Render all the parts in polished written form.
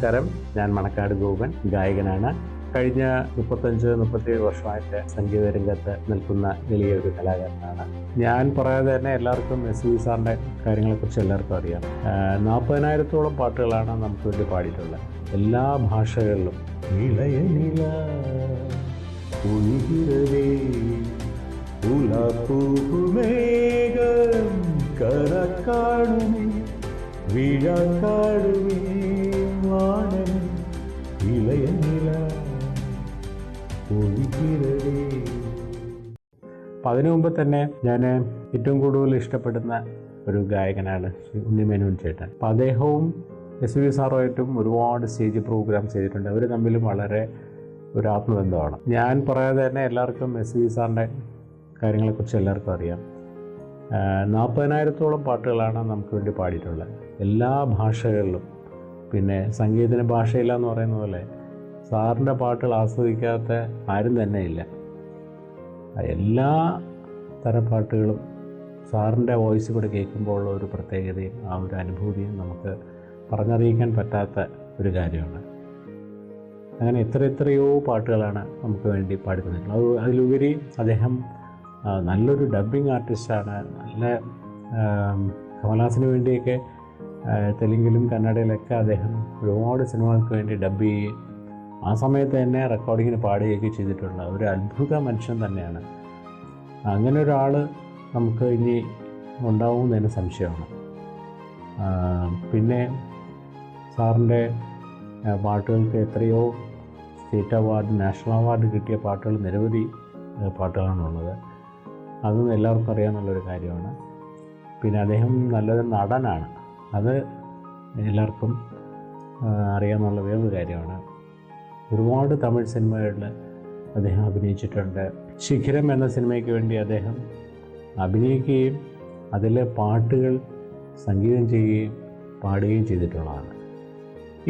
നമസ്കാരം, ഞാൻ മണക്കാട് ഗോപൻ, ഗായകനാണ്. കഴിഞ്ഞ 35-37 വർഷമായിട്ട് സംഗീത രംഗത്ത് നിൽക്കുന്ന എളിയ ഒരു കലാകാരനാണ്. ഞാൻ പറയാതെ തന്നെ എല്ലാവർക്കും എസ്.പി.ബി. സാറിൻ്റെ കാര്യങ്ങളെക്കുറിച്ച് എല്ലാവർക്കും അറിയാം. 40,000-ഓളം പാട്ടുകളാണ് നമുക്ക് വേണ്ടി പാടിയിട്ടുള്ളത്. എല്ലാ ഭാഷകളിലും. ഇളയ നില ഒഴുകിരവേ ഉലപ്പൂമേഘം കരക്കാടുമേ വീഴാക്കാടുമേ വാനം ഇളയ നില ഒഴുകിരവേ. അപ്പം അതിനു മുമ്പ് തന്നെ ഞാൻ ഏറ്റവും കൂടുതൽ ഇഷ്ടപ്പെടുന്ന ഒരു ഗായകനാണ് ഉണ്ണിമേനോൻ ചേട്ടൻ. അപ്പം അദ്ദേഹവും എസ്.പി.ബി. സാറുമായിട്ടും ഒരുപാട് സ്റ്റേജ് പ്രോഗ്രാം ചെയ്തിട്ടുണ്ട്. അവർ തമ്മിലും വളരെ ഒരു ആത്മബന്ധമാണ്. ഞാൻ പറയാതെ തന്നെ എല്ലാവർക്കും എസ്.പി.ബി. സാറിൻ്റെ കാര്യങ്ങളെക്കുറിച്ച് എല്ലാവർക്കും അറിയാം. 40,000-ഓളം പാട്ടുകളാണ് നമുക്ക് വേണ്ടി പാടിയിട്ടുള്ളത്. എല്ലാ ഭാഷകളിലും. പിന്നെ സംഗീതത്തിന് ഭാഷയില്ല എന്ന് പറയുന്ന പോലെ സാറിൻ്റെ പാട്ടുകൾ ആസ്വദിക്കാത്ത ആരും തന്നെ ഇല്ല. എല്ലാ തരം പാട്ടുകളും സാറിൻ്റെ വോയിസ് കൂടെ കേൾക്കുമ്പോൾ ഉള്ള ഒരു പ്രത്യേകതയും ആ ഒരു അനുഭൂതിയും നമുക്ക് പറഞ്ഞറിയിക്കാൻ പറ്റാത്ത ഒരു കാര്യമാണ്. അങ്ങനെ എത്രയോ പാട്ടുകളാണ് നമുക്ക് വേണ്ടി പാടിക്കൊണ്ടിട്ടുള്ളത്. അതിലുപരി അദ്ദേഹം നല്ലൊരു ഡബ്ബിംഗ് ആർട്ടിസ്റ്റാണ്. നല്ല കമൽഹാസന് വേണ്ടിയൊക്കെ തെലുങ്കിലും കന്നഡയിലൊക്കെ അദ്ദേഹം ഒരുപാട് സിനിമകൾക്ക് വേണ്ടി ഡബ്ബ് ചെയ്യുകയും ആ സമയത്ത് തന്നെ റെക്കോർഡിങ്ങിന് പാടുകയൊക്കെ ചെയ്തിട്ടുള്ള ഒരു അത്ഭുത മനുഷ്യൻ തന്നെയാണ്. അങ്ങനെ ഒരാൾ നമുക്ക് ഇനി ഉണ്ടാവുമെന്നതിന് സംശയമാണ്. പിന്നെ സാറിൻ്റെ പാട്ടുകൾക്ക് എത്രയോ സ്റ്റേറ്റ് അവാർഡ്, നാഷണൽ അവാർഡ് കിട്ടിയ പാട്ടുകൾ നിരവധി പാട്ടുകളാണുള്ളത്. അതും എല്ലാവർക്കും അറിയാമെന്നുള്ളൊരു കാര്യമാണ്. പിന്നെ അദ്ദേഹം നല്ലൊരു നടനാണ്. അത് എല്ലാവർക്കും അറിയാമെന്നുള്ള വേറൊരു കാര്യമാണ്. ഒരുപാട് തമിഴ് സിനിമകളിൽ അദ്ദേഹം അഭിനയിച്ചിട്ടുണ്ട്. ശിഖരം എന്ന സിനിമയ്ക്ക് വേണ്ടി അദ്ദേഹം അഭിനയിക്കുകയും അതിലെ പാട്ടുകൾ സംഗീതം ചെയ്യുകയും പാടുകയും ചെയ്തിട്ടുള്ളതാണ്.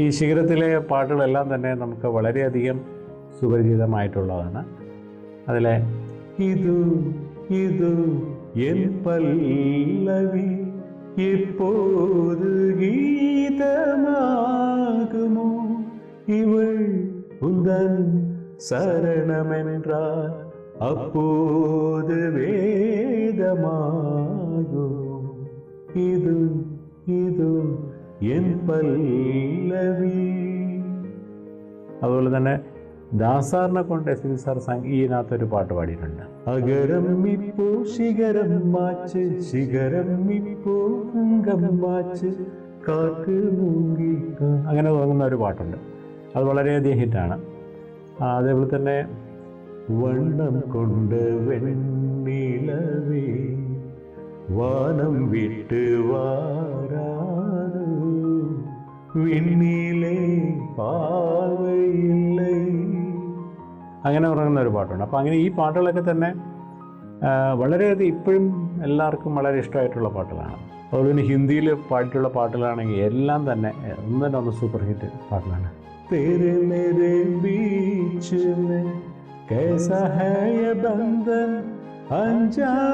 ഈ ശിഖരത്തിലെ പാട്ടുകളെല്ലാം തന്നെ നമുക്ക് വളരെയധികം സുപരിചിതമായിട്ടുള്ളതാണ്. അതിലെ ഇതു എൻ പല്ലവി എപ്പോത് ഗീതമാകുമോ ഇവൾ ഉന്തൻ சரணமென்றால் அப்போது வேதமாகும் இது എൻ പല്ലവി. അതുപോലെ തന്നെ ദാസാറിനെ കൊണ്ട് എസ്.പി.ബി. സാർ ഈനകത്തൊരു പാട്ട് പാടിയിട്ടുണ്ട്. അഗരം ഇപ്പോ ശിഖരം മാച്ച് ശിഖരം ഇപ്പോ അംഗം മാച്ച് കാക്ക് മൂങ്ങി, അങ്ങനെ തുടങ്ങുന്ന ഒരു പാട്ടുണ്ട്. അത് വളരെയധികം ഹിറ്റാണ്. അതേപോലെ തന്നെ വണ്ണം കൊണ്ട് വെണ്ണിലവേ വാനം വിട്ട് വാരാനു വിണ്ണിലെ പാവയില്ലേ, അങ്ങനെ ഉറങ്ങുന്ന ഒരു പാട്ടുണ്ട്. അപ്പോൾ അങ്ങനെ ഈ പാട്ടുകളൊക്കെ തന്നെ വളരെയധികം ഇപ്പോഴും എല്ലാവർക്കും വളരെ ഇഷ്ടമായിട്ടുള്ള പാട്ടുകളാണ്. അതുപോലെ തന്നെ ഹിന്ദിയിൽ പാടിയിട്ടുള്ള പാട്ടുകളാണെങ്കിൽ എല്ലാം തന്നെ ഒന്നിനൊന്ന് സൂപ്പർ ഹിറ്റ് പാട്ടുകളാണ്. तेरे मेरे बीच में कैसा है ये बंधन अनजाना,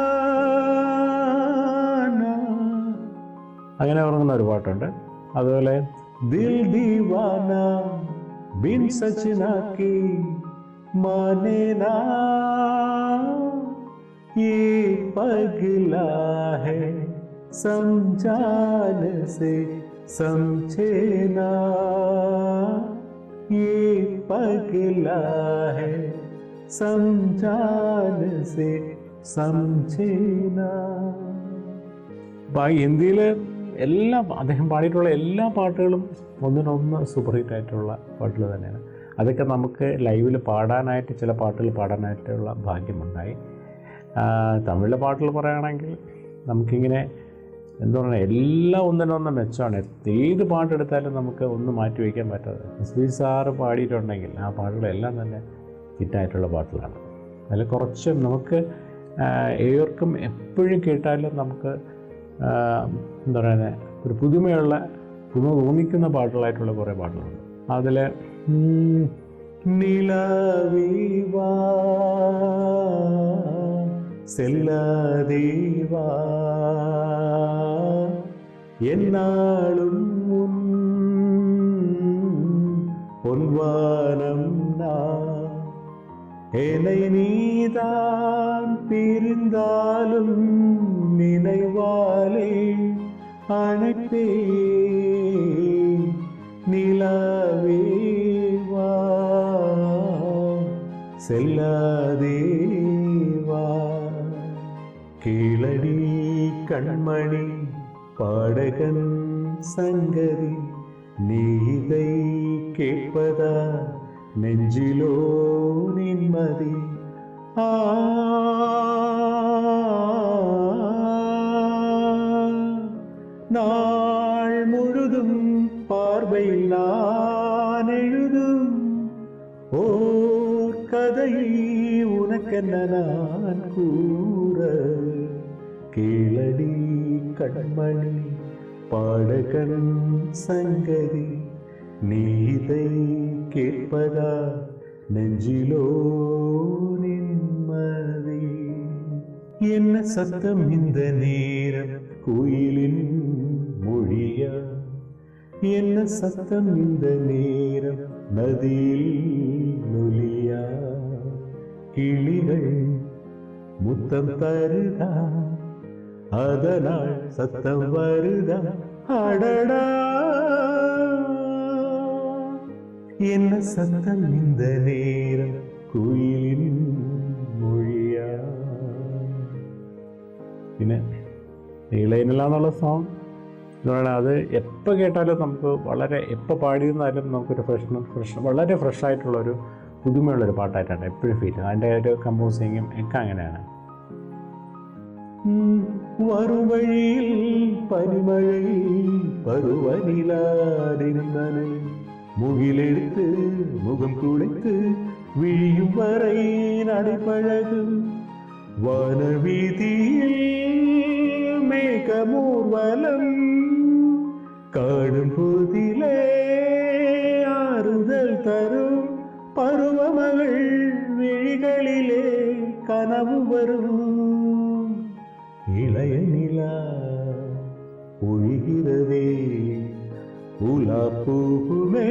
അങ്ങനെ ഉറങ്ങുന്ന ഒരു പാട്ടുണ്ട്. അതുപോലെ ദിൽ ദീവാന ബിൻ സजना की माने ना ये पगला है समझान से समझे ना ये पगला है समझान से समझे ना. ഹിന്ദിയിൽ അദ്ദേഹം പാടിയിട്ടുള്ള എല്ലാ പാട്ടുകളും ഒന്നിനൊന്ന് സൂപ്പർ ഹിറ്റ് ആയിട്ടുള്ള പാട്ടുകൾ തന്നെയാണ്. അതൊക്കെ നമുക്ക് ലൈവിൽ പാടാനായിട്ട് ചില പാട്ടുകൾ പാടാനായിട്ടുള്ള ഭാഗ്യമുണ്ടായി. തമിഴിലെ പാട്ടുകൾ പറയുകയാണെങ്കിൽ നമുക്കിങ്ങനെ എന്താ പറയുക, എല്ലാം ഒന്നിനൊന്ന് മെച്ചമാണ്. ഏത് പാട്ടെടുത്താലും നമുക്ക് ഒന്നും മാറ്റി വയ്ക്കാൻ പറ്റാതെ എസ്.പി.ബി. സാറ് പാടിയിട്ടുണ്ടെങ്കിൽ ആ പാട്ടുകളെല്ലാം തന്നെ ഹിറ്റായിട്ടുള്ള പാട്ടുകളാണ്. അതിൽ കുറച്ച് നമുക്ക് ഏവർക്കും എപ്പോഴും കേട്ടാലും നമുക്ക് എന്താ പറയുന്നത്, ഒരു പുതുമ തോന്നിക്കുന്ന പാട്ടുകളായിട്ടുള്ള കുറേ പാട്ടുകളുണ്ട്. അതിൽ നിലവീവാ செல்லாதேவா என்னாலும் என்னை நீதான் பிரிந்தாலும் நினைவாலே அழைப்பே நிலாவேவா செல்லாதேவா கீழடி கண்மணி பாடகன் சங்கதி நீ இதை கேட்பதா நெஞ்சிலோ நிம்மதி நாள் முழுதும் பார்வையில் நான் எழுதும் ஓர் கதையை உனக்கென்ன நான் கூற கீழடி கண்மணி பாடகன் சங்கதி நீ இதை கேட்பதா நெஞ்சிலோ நிம்மதி என்ன சத்தம் இந்த நேரம் கோயிலின் மொழியா என்ன சத்தம் இந்த நேரம் நதியில் நொலியா கிளிகள் முத்தம் தருதா அதனால் சத்தம் வருதா அடடா என்ன சத்தம் இந்த நேரம் கோயிலின் മൊഴിയാ. പിന്നെ നീളയിനില്ല സോങ് എന്ന് പറയുന്നത് അത് എപ്പോൾ കേട്ടാലും നമുക്ക് വളരെ എപ്പോൾ പാടിയിരുന്നാലും നമുക്കൊരു വളരെ ഫ്രഷായിട്ടുള്ളൊരു പുതുമയുള്ളൊരു പാട്ടായിട്ടാണ് എപ്പോഴും ഫീൽ ചെയ്യുന്നത്. അതിൻ്റെ ഒരു കമ്പോസിങ്ങും ഒക്കെ അങ്ങനെയാണ്. വറുവഴിയിൽ പനിമഴയിൽ പരുവനിലാതിരുന്നനെ മുകിലെടുത്ത് മുഖം കുളിത്ത് വിഴിയും വரை നടിപ്പഴകും വനവീതിയിൽ മേഘമൂർവലം കാണും പോതിലെ ആറുതൽ തരും പരുവമകൾ വിഴികളിലെ കനവ് വരും ഇളയ നില ഒഴുகிறதே ഉലാപ്പൂമേഘം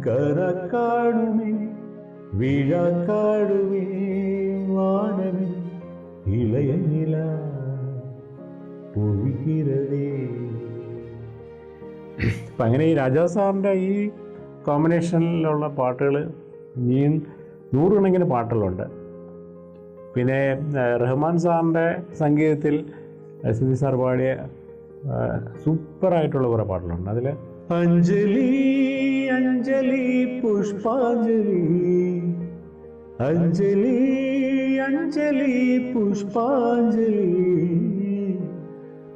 കരക്കാടുമേ വീഴാക്കാടുമേ വാനമേ ഇളയ നില ഒഴുகிறதേ. അപ്പം അങ്ങനെ ഈ രാജാ സാറിൻ്റെ ഈ കോമ്പിനേഷനിലുള്ള പാട്ടുകൾ ഇനിയും നൂറുകണക്കിന് പാട്ടുകളുണ്ട്. പിന്നെ റഹ്മാൻ സാറിൻ്റെ സംഗീതത്തിൽ എസ് സാർ പാടിയ സൂപ്പറായിട്ടുള്ള കുറേ പാട്ടുകളുണ്ട്. അതിൽ അഞ്ജലി അഞ്ജലി പുഷ്പാഞ്ജലി അഞ്ജലി അഞ്ജലി പുഷ്പാഞ്ജലി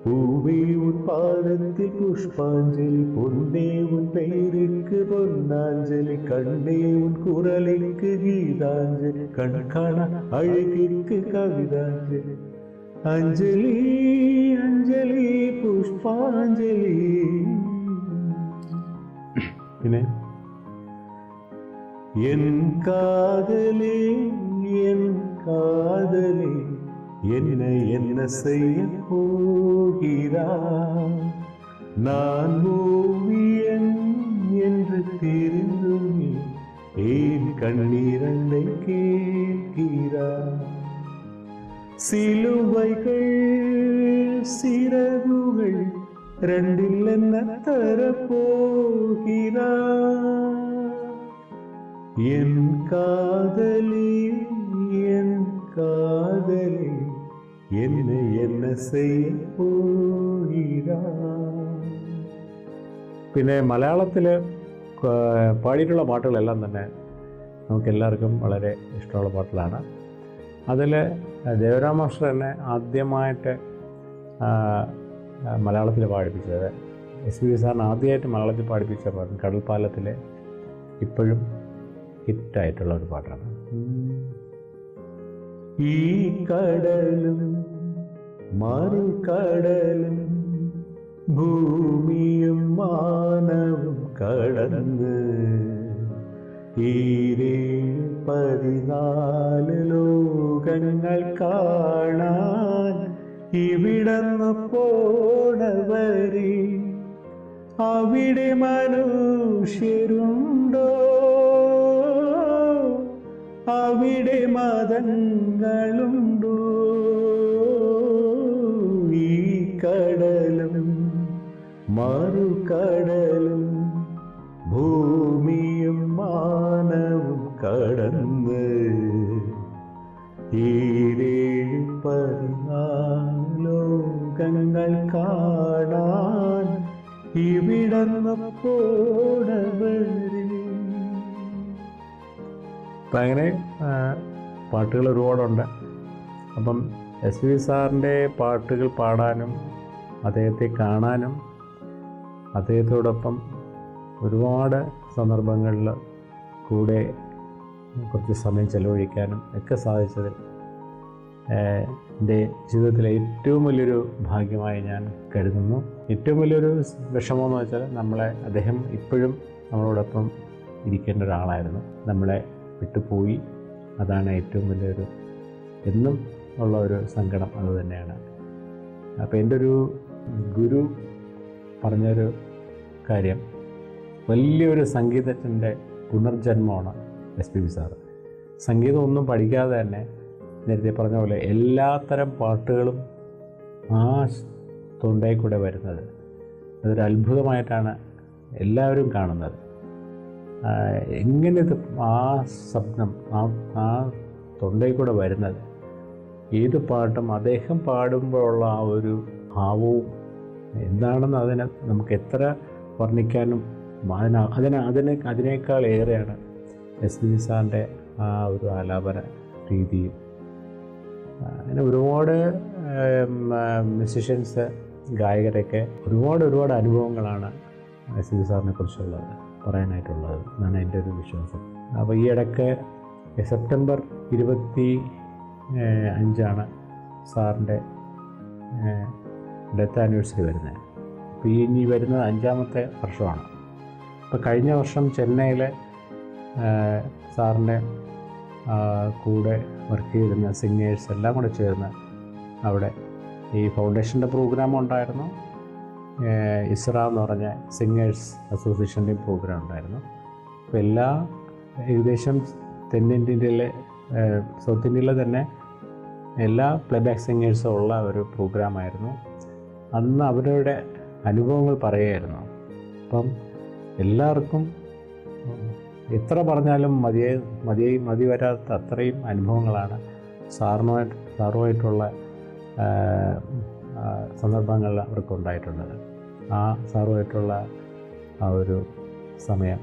பூவே உன் பாதத்தில் புஷ்பாஞ்சலி பொன்னே உன் பெயருக்கு பொன்னாஞ்சலி கண்ணே உன் குரலுக்கு கீதாஞ்சலி கண்காண அழகிற்கு கவிதாஞ்சலி அஞ்சலி அஞ்சலி புஷ்பாஞ்சலி. പിന്നെ என் காதலே என் காதலே என்னை என்ன செய்ய போகிறாய் நான் ஓவியன் என்று தெரிந்தும் ஏன் கண்ணீரண்டை கேட்கிறாய் சிலுவைகள் சிறகுகள் ரெண்டில் என்ன தரப்போகிறாய் என் காதலி என் காதலி என்னை என்ன செய்ய പോகிறாய். പിന്നെ മലയാളത്തിൽ പാടിയിട്ടുള്ള പാട്ടുകളെല്ലാം തന്നെ നമുക്കെല്ലാവർക്കും വളരെ ഇഷ്ടമുള്ള പാട്ടുകളാണ്. അതിൽ ദേവരാമാസ്റ്റർ എന്നെ ആദ്യമായിട്ട് മലയാളത്തിൽ പാടിപ്പിച്ചത് എസ് പി സാറിന് ആദ്യമായിട്ട് മലയാളത്തിൽ പാടിപ്പിച്ച പാട്ട് കടൽപ്പാലത്തിലെ ഇപ്പോഴും ഹിറ്റായിട്ടുള്ള ഒരു പാട്ടാണ്. ഈ കടലും മറുകടലും ഭൂമിയും മാനവും കടന്ന് 14 ലോകങ്ങൾ കാണാൻ ഇവിടന്ന് പോണവരെ അവിടെ മനുഷ്യരുണ്ടോ അവിടെ മതങ്ങളുണ്ടോ? ഈ കടലും മറുകടലും ഭൂമിയും മാനവും കടന്ന് ഈരേഴ് ലോകങ്ങൾ കാണാൻ ഇവിടന്ന് പോടവരിൽ. അപ്പം അങ്ങനെ പാട്ടുകൾ ഒരുപാടുണ്ട്. അപ്പം എസ് പി സാറിൻ്റെ പാട്ടുകൾ പാടാനും അദ്ദേഹത്തെ കാണാനും അദ്ദേഹത്തോടൊപ്പം ഒരുപാട് സന്ദർഭങ്ങളിൽ കൂടെ കുറച്ച് സമയം ചെലവഴിക്കാനും ഒക്കെ സാധിച്ചതിൽ എൻ്റെ ജീവിതത്തിലെ ഏറ്റവും വലിയൊരു ഭാഗ്യമായി ഞാൻ കരുതുന്നു. ഏറ്റവും വലിയൊരു വിഷമമെന്ന് വെച്ചാൽ അദ്ദേഹം ഇപ്പോഴും നമ്മളോടൊപ്പം ഇരിക്കേണ്ട ഒരാളായിരുന്നു, നമ്മളെ വിട്ടുപോയി. അതാണ് ഏറ്റവും വലിയൊരു എന്നും ഉള്ള ഒരു സങ്കടം അതുതന്നെയാണ്. അപ്പോൾ എൻ്റെ ഒരു ഗുരു പറഞ്ഞൊരു കാര്യം, വലിയൊരു സംഗീതജ്ഞൻ്റെ പുനർജന്മമാണ് എസ് പി ബി സാറ്. സംഗീതം ഒന്നും പഠിക്കാതെ തന്നെ നേരത്തെ പറഞ്ഞ പോലെ എല്ലാത്തരം പാട്ടുകളും ആ തൊണ്ടയിൽ കൂടെ വരുന്നത് അതൊരു അത്ഭുതമായിട്ടാണ് എല്ലാവരും കാണുന്നത്. എങ്ങനെ ഇത് ആ ശബ്ദം ആ തൊണ്ടയിൽ കൂടെ വരുന്നത്, ഏത് പാട്ടും അദ്ദേഹം പാടുമ്പോഴുള്ള ആ ഒരു ഭാവവും എന്താണെന്ന് നമുക്ക് എത്ര വർണ്ണിക്കാനും അതിനേക്കാൾ ഏറെയാണ് എസ് പി സാറിൻ്റെ ആ ഒരു ആലാപന രീതിയും. അങ്ങനെ ഒരുപാട് മ്യൂസിഷ്യൻസ്, ഗായകരൊക്കെ ഒരുപാട് അനുഭവങ്ങളാണ് എസ് പി സാറിനെ കുറിച്ചുള്ളത് പറയാനായിട്ടുള്ളത് എന്നാണ് എൻ്റെ ഒരു വിശ്വാസം. അപ്പോൾ ഈ ഇടയ്ക്ക് സെപ്റ്റംബർ 25 സാറിൻ്റെ ഡെത്ത് ആനിവേഴ്സറി വരുന്നത്. അപ്പോൾ ഇനി വരുന്നത് 5ാമത്തെ വർഷമാണ്. അപ്പോൾ കഴിഞ്ഞ വർഷം ചെന്നൈയിലെ സാറിൻ്റെ കൂടെ വർക്ക് ചെയ്തിരുന്ന സിംഗേഴ്സ് എല്ലാം കൂടെ ചേർന്ന് അവിടെ ഈ ഫൗണ്ടേഷൻ്റെ പ്രോഗ്രാം ഉണ്ടായിരുന്നു, ഇസ്ര എന്ന് പറഞ്ഞ സിംഗേഴ്സ് അസോസിയേഷൻ്റെയും പ്രോഗ്രാം ഉണ്ടായിരുന്നു. അപ്പോൾ ഏകദേശം തെന്നിന്ത്യയിലെ സൗത്ത് ഇന്ത്യയിലെ തന്നെ എല്ലാ പ്ലേബാക്ക് സിംഗേഴ്സും ഉള്ള ഒരു പ്രോഗ്രാമായിരുന്നു. അന്ന് അവരുടെ അനുഭവങ്ങൾ പറയുമായിരുന്നു. അപ്പം എല്ലാവർക്കും എത്ര പറഞ്ഞാലും മതി വരാത്ത അത്രയും അനുഭവങ്ങളാണ് സാറുമായിട്ടുള്ള സന്ദർഭങ്ങളിൽ അവർക്കുണ്ടായിട്ടുള്ളത്. ആ സാറുമായിട്ടുള്ള ആ ഒരു സമയം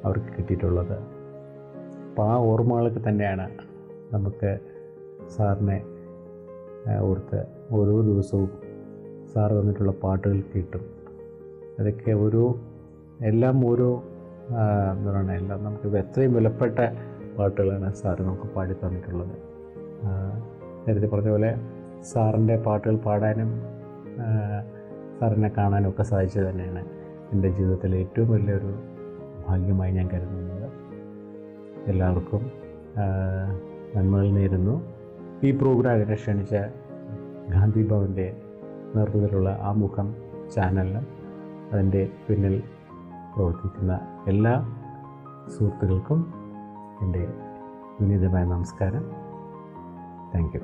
അവർക്ക് കിട്ടിയിട്ടുള്ളത്. അപ്പോൾ ആ ഓർമ്മകളൊക്കെ തന്നെയാണ് നമുക്ക് സാറിനെ ഓർത്ത് ഓരോ ദിവസവും സാറ് തന്നിട്ടുള്ള പാട്ടുകൾ കിട്ടും. അതൊക്കെ എല്ലാം നമുക്ക് എത്രയും വിലപ്പെട്ട പാട്ടുകളാണ് സാറ് നമുക്ക് പാടി തന്നിട്ടുള്ളത്. നേരത്തെ പറഞ്ഞ പോലെ സാറിൻ്റെ പാട്ടുകൾ പാടാനും സാറിനെ കാണാനും ഒക്കെ സാധിച്ചത് തന്നെയാണ് എൻ്റെ ജീവിതത്തിലെ ഏറ്റവും വലിയൊരു ഭാഗ്യമായി ഞാൻ കരുതുന്നത്. എല്ലാവർക്കും നന്മകൾ നേരുന്നു. ഈ പ്രോഗ്രാമിനെ ക്ഷണിച്ച ഗാന്ധി ഭവൻ്റെ നേതൃത്വത്തിലുള്ള ആമുഖം ചാനലിനും അതിൻ്റെ പിന്നിൽ പ്രവർത്തിക്കുന്ന എല്ലാ സുഹൃത്തുക്കൾക്കും എൻ്റെ വിനീതമായ നമസ്കാരം. Thank you.